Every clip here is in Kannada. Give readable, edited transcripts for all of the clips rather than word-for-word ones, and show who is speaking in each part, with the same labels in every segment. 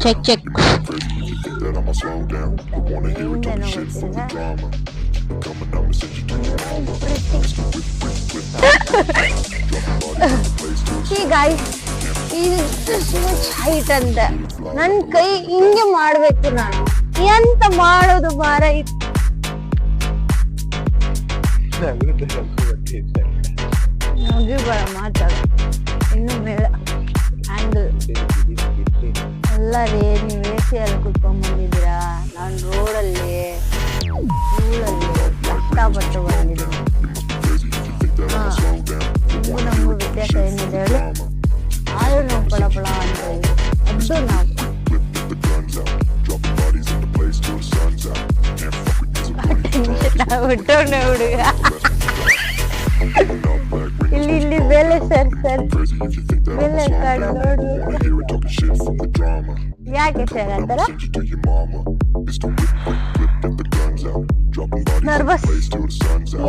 Speaker 1: Check check. ಹೈಟ್ ಅಂತ ನನ್ ಕೈ ಹಿಂಗೆ ಮಾಡ್ಬೇಕು, ನಾನು ಎಂತ ಮಾಡೋದು ಮಾರ. ನಗಿಬೇಡ, ಮಾತಾಡು ಇನ್ನು ಮೇಳ ಹ್ಯಾಂಗಲ್ ಎಲ್ಲ ರೀ. ನೀವು ಎ ಸಿ ಅಲ್ಲಿ ಕುತ್ಕೊಂಡ್ ಬಂದಿದ್ದೀರಾ, ನಾನು ರೋಡಲ್ಲಿ ಕಷ್ಟಪಟ್ಟು ಬಂದಿದ್ದೀನಿ. ನಿಮಗೂ ನಮಗೂ ವ್ಯತ್ಯಾಸ ಏನಿದೆ ಹೇಳಿ? ಆದ್ರೂ ನಾವು ಪಳಪಳ ಅಂತ ಹೇಳಿ ಅದು ನಾವು ಬಿಟ್ಟೋಣ ಹುಡುಗ. ಇಲ್ಲಿ ಬೆಲೆ ಸರ್ ಬೆಲೆ ಕಾರ್ಡ್ ನೋಡು. ಯಾಕೆ ಸರ್ ಆತರ ನರ್ವಸ್?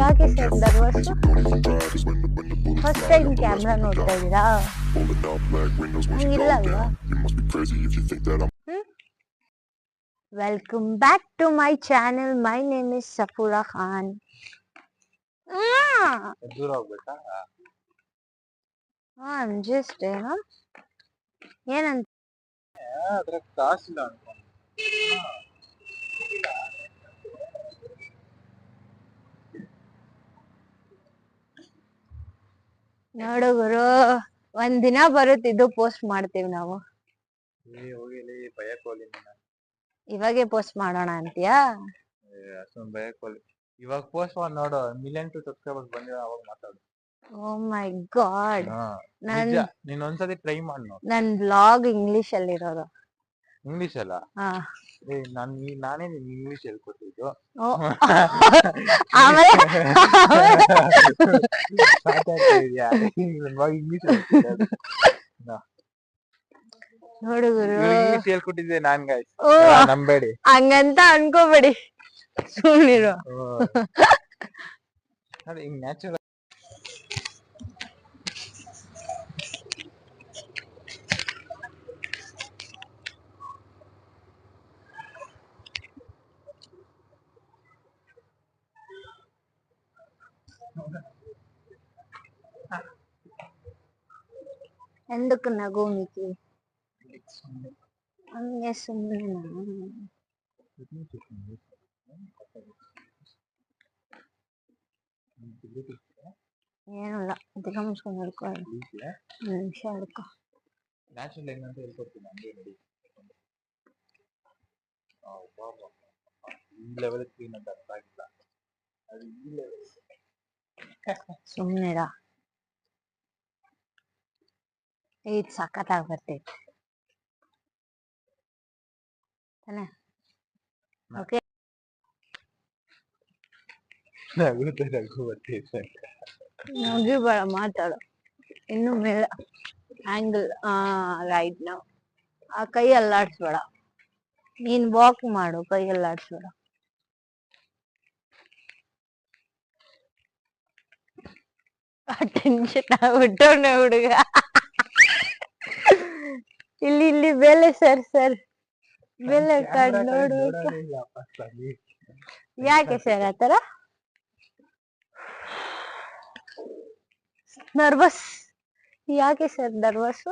Speaker 1: ಯಾಕೆ sir nervous? First time camera ನೋಡ್ತಾ ಇದ್ದೀರಾ? ಇಲ್ಲ ಅಲ್ವಾ? Welcome back to my channel. My name is Safura Khan. Just ಏನಂತ ನೋಡು ಗುರು, ಒಂದಿನ ಬರುತ್ತಿದ್ದು ಪೋಸ್ಟ್ ಮಾಡ್ತೀವಿ ನಾವು. ಇವಾಗೆ ಪೋಸ್ಟ್ ಮಾಡೋಣ ಅಂತೀಯಾ?
Speaker 2: ಇವಾಗ ಪೋಸ್ಟ್ ಮಾಡಿ ನೋಡು, ಮಿಲಿಯನ್ ಟು ಸಬ್ಸ್ಕ್ರೈಬರ್ಸ್ ಬಂದಿರೋ ಅವಾಗ ಮಾತಾಡು.
Speaker 1: ಓ ಮೈ ಗಾಡ್,
Speaker 2: ನೀನ್ ಒಂದ್ಸತಿ ಟ್ರೈ ಮಾಡಿ ನೋಡು.
Speaker 1: ನನ್ ಬ್ಲಾಗ್ ಇಂಗ್ಲಿಷ್ ಅಲ್ಲಿ ಇರೋದು.
Speaker 2: ಇಂಗ್ಲಿಷ್ ಅಲ್ಲ, ನಾನೇ ನಿನ್ ಇಂಗ್ಲಿಷ್ ಹೇಳ್ಕೊಟ್ಟಿದ್ದು.
Speaker 1: ಆಮೇಲೆ ನೋಡು ಗುರು,
Speaker 2: ಇಂಗ್ಲಿಷ್ ಹೇಳ್ಕೊಟ್ಟಿದ್ದೆ ನಾನ್. ಗಾಯ್ಸ್ ನಂಬೇಡಿ,
Speaker 1: ಹಂಗಂತ ಅನ್ಕೋಬೇಡಿ, ಸುಮ್ನಿರು.
Speaker 2: ಹಿಂಗ್ ನ್ಯಾಚುರಲ್.
Speaker 1: ఎందుకు నగు మీకు ಹಂಗೆ ಸುಮ್ಮನೆ ಏನಿಲ್ಲ, ದಿಗ ಮುಚ್ಕೊಂಡು ಹಿಡ್ಕೊ, ನಿಮಿಷ ಹಿಡ್ಕೊ.
Speaker 2: ನ್ಯಾಚುರಲ್ ಹೆಂಗಂತ ಹೇಳ್ಕೊಡ್ತೀನಿ, ಹಂಗೆ ನೋಡಿ. ಈ ಲೆವೆಲ್ ಕ್ಲೀನ್ ಅಂತ ಅರ್ಥ ಆಗಿಲ್ಲ, ಅದು ಈ ಲೆವೆಲ್.
Speaker 1: ಸುಮ್ಮನಿರ, ಇದು ಸಖತ್ತಾಗಿ ಬರ್ತೈತೆ ತಾನೆ? ಓಕೆ, ನಗಿ ಬೇಡ, ಮಾತಾಡು ಇನ್ನು ಮೇಳ ಆಂಗಲ್. ರೈಟ್ ನಾವು ಆ ಕೈ ಅಲ್ಲಾಡ್ಸ್ಬೇಡ, ನೀನ್ ವಾಕ್ ಮಾಡು, ಕೈ ಅಲ್ಲಾಡ್ಸ್ಬೇಡ. ಟೆನ್ಷನ್ ಆಗ್ಬಿಟ್ಟವನೆ ಹುಡುಗ. ಇಲ್ಲಿ ಬೆಲೆ ಸರ್ ಬೆಲೆ ಕಾರ್ಡ್ ನೋಡು. ಯಾಕೆ ಸರ್ ಆತರ ನರ್ವಸ್? ಯಾಕೆ sir nervous?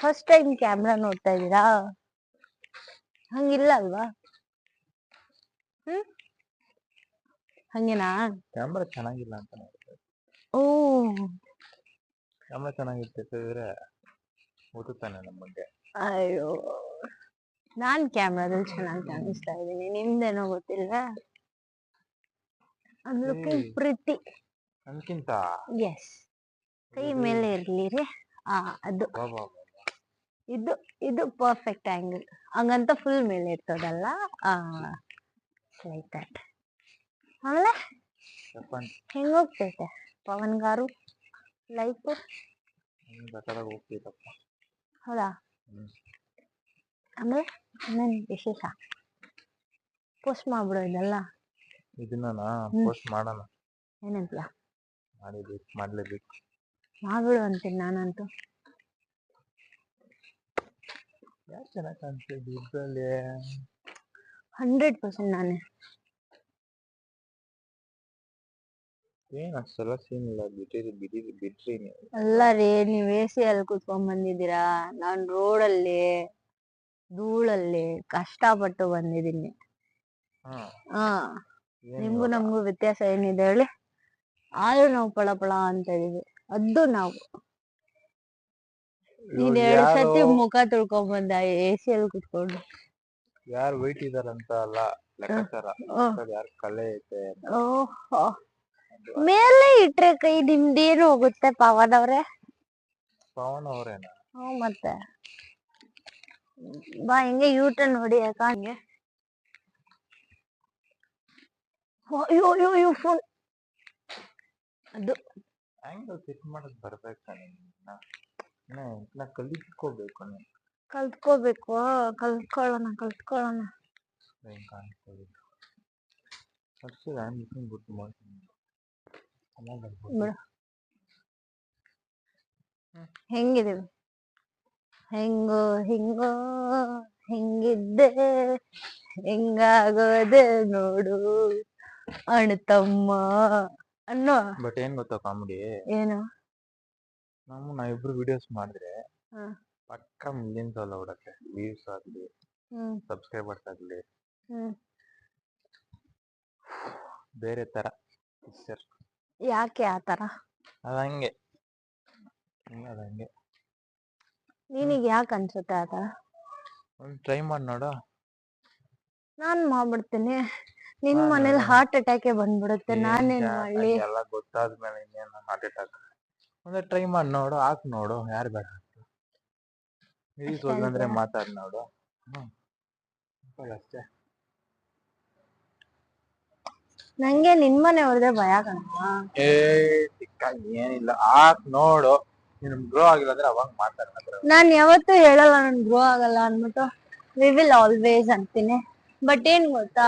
Speaker 1: First time camera ನೋಡ್ತಾ ಇದ್ದೀರಾ? ಹಂಗಿಲ್ಲ ಅಲ್ವಾ? ಹಂಗೇನಾ?
Speaker 2: ಕ್ಯಾಮ್ರಾ ಚೆನ್ನಾಗಿಲ್ಲ ಅಂತ ನೋಡ್ತಾರೆ.
Speaker 1: ಓ,
Speaker 2: ಕ್ಯಾಮ್ರಾ ಚೆನ್ನಾಗಿರ್ತಿದ್ರೆ ಓದುತ್ತಾನೆ ನಮ್ಮ ಬಗ್ಗೆ.
Speaker 1: ಅಯ್ಯೋ, ನಾನ್ ಕ್ಯಾಮ್ರಾದಲ್ಲಿ ಚೆನ್ನಾಗಿ ಕಾಣಿಸ್ತಾ ಇದ್ದೀನಿ, ನಿಮ್ದೇನೋ ಗೊತ್ತಿಲ್ಲ. Looking pretty.
Speaker 2: ನನ್ಕಿಂತ
Speaker 1: ಎಸ್, ಕೈ ಮೇಲೆ ಇರ್ಲಿ ರೀ. ಅದು ಇದು ಇದು ಪರ್ಫೆಕ್ಟ್ ಆಂಗಲ್. ಹಂಗಂತ ಫುಲ್ ಮೇಲೆ ಇರ್ತದಲ್ಲ. Like that. ಆಮೇಲೆ ಹೆಂಗ್ ಹೋಗ್ತೈತೆ ಪವನ್ ಗಾರು ಲೈಫ್? ಹೌದಾ? ಆಮೇಲೆ ಇನ್ನೇನ್ ವಿಶೇಷ? ಪೋಸ್ಟ್ ಮಾಡ್ಬಿಡೋ ಇದೆಲ್ಲ.
Speaker 2: ಇದನ್ನ ಪೋಸ್ಟ್ ಮಾಡೋಣ.
Speaker 1: ಏನಂತ?
Speaker 2: ಮಾಡ್ಲೇಬೇಕು.
Speaker 1: ಮಾಡ್ಬಿಡು ಅಂತೀನಿ ನಾನಂತೂ.
Speaker 2: ಯಾರು ಚೆನ್ನಾಗಿ ಕಾಣಿಸ್ತಿದ್ದೆ ಇದ್ರಲ್ಲಿ
Speaker 1: 100% ನಾನೇ.
Speaker 2: ಏನ್ ಅಷ್ಟೆಲ್ಲ ಸೀನ್ ಇಲ್ಲ, ಬಿಟ್ರಿ ನೀವು.
Speaker 1: ಅಲ್ಲ ರೀ, ನೀವ್ AC ಅಲ್ಲಿ ಕುತ್ಕೊಂಡ್ ಬಂದಿದ್ದೀರಾ, ನಾನ್ ರೋಡಲ್ಲಿ ಧೂಳಲ್ಲಿ ಕಷ್ಟಪಟ್ಟು ಬಂದಿದ್ದೀನಿ. ಹಾ ನಿಮ್ಗೂ ನಮ್ಗೂ ವ್ಯತ್ಯಾಸ ಏನಿದೆ ಹೇಳಿ? ಆದ್ರೂ ನಾವು ಪಳ ಅಂತ ಇದೀವಿ. ಅದು ನಾವು. ನೀನ್ 2 ಸತಿ ಮುಖ ತೊಳ್ಕೊಂಡ್ ಬಂದ AC ಅಲ್ಲಿ ಕುತ್ಕೊಂಡು.
Speaker 2: ಯಾರು ವೈಟ್ ಇದಾರಂತ ಅಲ್ಲ, ಲೆಕ್ಕಾಚಾರ ಯಾರು ಕಲೆ ಐತೆ.
Speaker 1: ಓಹೋ, ಮೇಲೆ ಇಟ್ರೆ ಕೈ ನಿಮ್ದೇನು ಹೋಗುತ್ತೆ ಪವನ್ ಅವ್ರೆ?
Speaker 2: ಪವನ್ ಅವ್ರೇನ?
Speaker 1: ಹ್ಮ್, ಮತ್ತೆ ಬಾ ಹಿಂಗೆ ಯೂಟರ್ನ್ ನೋಡಿ ಯಾಕಂಗೆ. ಅಯ್ಯೋ ಫೋನ್ ಅದು
Speaker 2: ಆಂಗಲ್ ಸೆಟ್ ಮಾಡಕ್ ಬರ್ಬೇಕಾನೆ. ಕಲಿತ್ಕೋಬೇಕು.
Speaker 1: ಕಲ್ತ್ಕೋಬೇಕು, ಕಲ್ತ್ಕೊಳ್ಳೋಣ. ಹೆಂಗಿದೀವಿ? ಹಿಂಗೋ ಹಿಂಗಿದ್ದೆ ಹೆಂಗಾಗೋದೆ ನೋಡು ಅಣ್ಣ ತಮ್ಮ ಅನ್ನೋ.
Speaker 2: ಬಟ್ ಏನ್ ಗೊತ್ತಾ ಕಾಮಿಡಿ?
Speaker 1: ಏನು?
Speaker 2: ನಾವಿಬ್ರು ವಿಡಿಯೋಸ್ ಮಾಡಿದ್ರೆ ಪಕ್ಕ ಮಿಲಿಯನ್ಸ್ ಎಲ್ಲ ಓಡತ್ತೆ. ವ್ಯೂಸ್ ಆಗ್ಲಿ, ಸಬ್ಸ್ಕ್ರೈಬರ್ಸ್ ಆಗ್ಲಿ, ಬೇರೆ ತರ.
Speaker 1: ಯಾಕೆ ಆತರ?
Speaker 2: ಅದಂಗೆ
Speaker 1: ನಿನಗೆ ಯಾಕೆ ಅನ್ಸುತ್ತೆ ಆತರ?
Speaker 2: ಟ್ರೈ ಮಾಡಿ ನೋಡು.
Speaker 1: ನಾನ್ ಮಾಡ್ಬಿಡ್ತೀನಿ. ನಿನ್ ಮನೇಲಿ ಹಾರ್ಟ್ ಅಟ್ಯಾಕ್ ಬಂದ್ಬಿಡುತ್ತೆ, ನಾನೇನ್ ಮಾಡ್ಲಿ?
Speaker 2: ಎಲ್ಲ ಗೊತ್ತಾದ್ಮೇಲೆ ಇನ್ನೇನು ಹಾರ್ಟ್ ಅಟ್ಯಾಕ್? ಒಂದೇ ಟ್ರೈ ಮಾಡಿ ನೋಡು, ಹಾಕ್ ನೋಡು, ಯಾರು ಬೇಡ ಅಂದ್ರೆ ಮಾತಾಡ್ ನೋಡು. ಅಷ್ಟೇ.
Speaker 1: ನಂಗೆ ನಿನ್ ಮನೆ ಹೊಡೆದ್ರೆ ಭಯ ಕಣ.
Speaker 2: ಏನಿಲ್ಲ, ಹಾಕ್ ನೋಡು. ನೀನ್ ಗ್ರೋ ಆಗಿಲ್ಲ ಅಂದ್ರೆ ಅವಾಗ ಮಾತಾಡ.
Speaker 1: ನಾನ್ ಯಾವತ್ತೂ ಹೇಳಲ್ಲ ನನ್ ಗ್ರೋ ಆಗಲ್ಲ ಅನ್ಬಿಟ್ಟು. ವಿ ವಿಲ್ ಆಲ್ವೇಸ್ ಅಂತೀನಿ. ಬಟ್ ಏನ್ ಗೊತ್ತಾ,